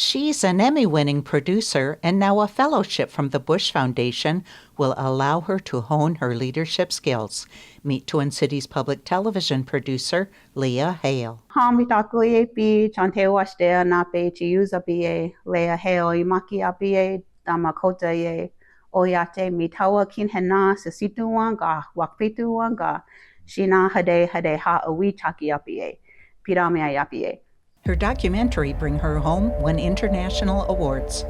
She's an Emmy-winning producer, and now a fellowship from the Bush Foundation will allow her to hone her leadership skills. Meet Twin Cities Public Television producer Leya Hale. Hamitakue pi chante washtea nape chiuza pie Leya Hale imaki apie damakota ye oyate mitawa kinhena sisituanga wakpituanga shina hade ha awi chaki apie pirame apie. Her documentary Bring Her Home won international awards.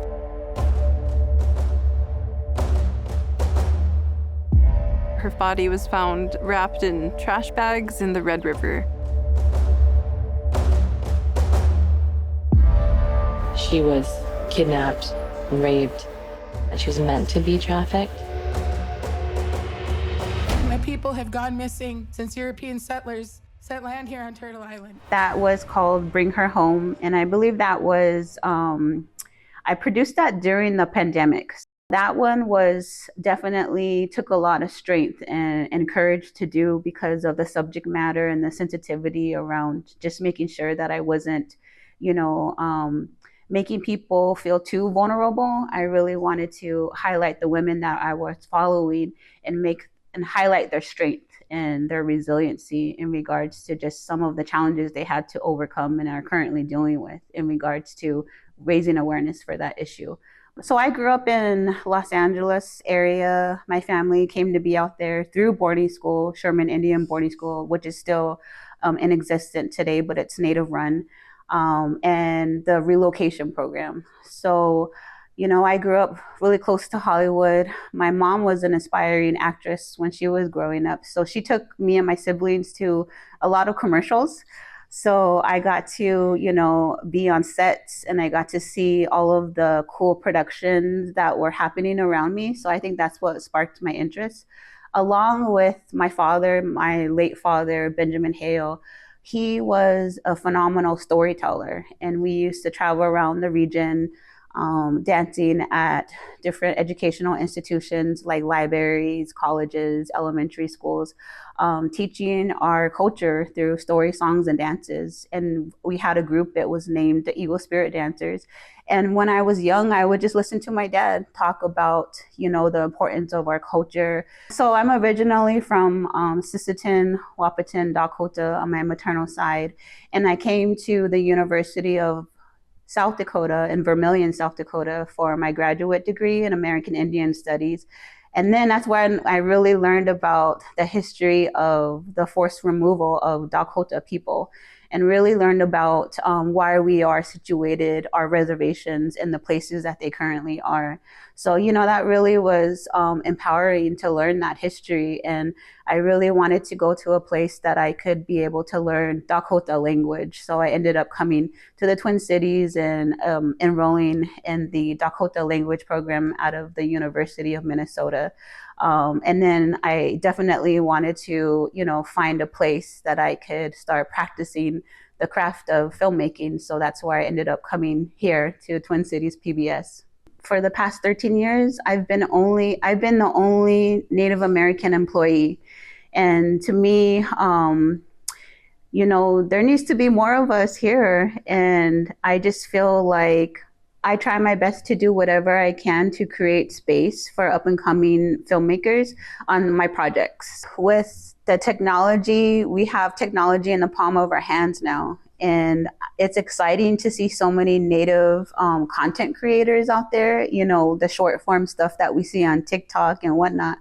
Her body was found wrapped in trash bags in the Red River. She was kidnapped and raped. She was meant to be trafficked. My people have gone missing since European settlers set land here on Turtle Island. That was called Bring Her Home, and I believe that was, I produced that during the pandemic. That one was definitely took a lot of strength and courage to do because of the subject matter and the sensitivity around just making sure that I wasn't, making people feel too vulnerable. I really wanted to highlight the women that I was following and highlight their strength and their resiliency in regards to just some of the challenges they had to overcome and are currently dealing with in regards to raising awareness for that issue. So I grew up in Los Angeles area. My family came to be out there through boarding school, Sherman Indian Boarding School, which is still in existence today, but it's Native run, and the relocation program. So I grew up really close to Hollywood. My mom was an aspiring actress when she was growing up. So she took me and my siblings to a lot of commercials. So I got to, be on sets, and I got to see all of the cool productions that were happening around me. So I think that's what sparked my interest. Along with my father, my late father, Benjamin Hale, he was a phenomenal storyteller. And we used to travel around the region, dancing at different educational institutions like libraries, colleges, elementary schools, teaching our culture through story, songs, and dances. And we had a group that was named the Eagle Spirit Dancers. And when I was young, I would just listen to my dad talk about, the importance of our culture. So I'm originally from Sisseton, Wahpeton, Dakota on my maternal side. And I came to the University of South Dakota in Vermillion, South Dakota for my graduate degree in American Indian Studies. And then that's when I really learned about the history of the forced removal of Dakota people and really learned about why we are situated, our reservations, and the places that they currently are. So, that really was empowering to learn that history. And I really wanted to go to a place that I could be able to learn Dakota language. So I ended up coming to the Twin Cities and enrolling in the Dakota language program out of the University of Minnesota. And then I definitely wanted to, find a place that I could start practicing the craft of filmmaking. So that's why I ended up coming here to Twin Cities PBS. For the past 13 years, I've been the only Native American employee. And to me, there needs to be more of us here. And I just feel like I try my best to do whatever I can to create space for up and coming filmmakers on my projects. With the technology, we have technology in the palm of our hands now. And it's exciting to see so many Native content creators out there, the short form stuff that we see on TikTok and whatnot.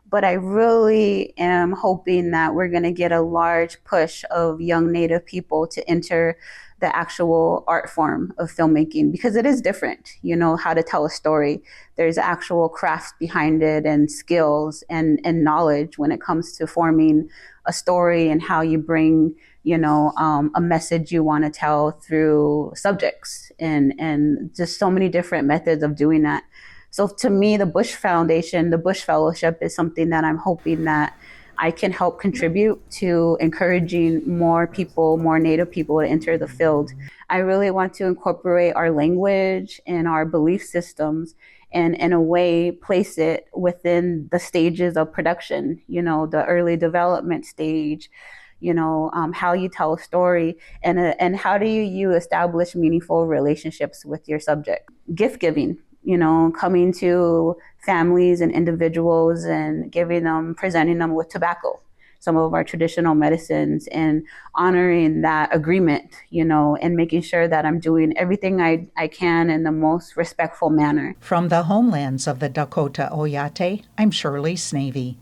But I really am hoping that we're going to get a large push of young Native people to enter the actual art form of filmmaking, because it is different, how to tell a story. There's actual craft behind it and skills and knowledge when it comes to forming a story and how you bring, a message you want to tell through subjects and just so many different methods of doing that. So to me, the Bush Foundation, the Bush Fellowship is something that I'm hoping that I can help contribute to encouraging more people, more Native people to enter the field. I really want to incorporate our language and our belief systems and in a way place it within the stages of production, the early development stage, how you tell a story, and how do you establish meaningful relationships with your subject. Gift giving, coming to families and individuals and presenting them with tobacco, some of our traditional medicines, and honoring that agreement, and making sure that I'm doing everything I can in the most respectful manner. From the homelands of the Dakota Oyate, I'm Shirley Snavy.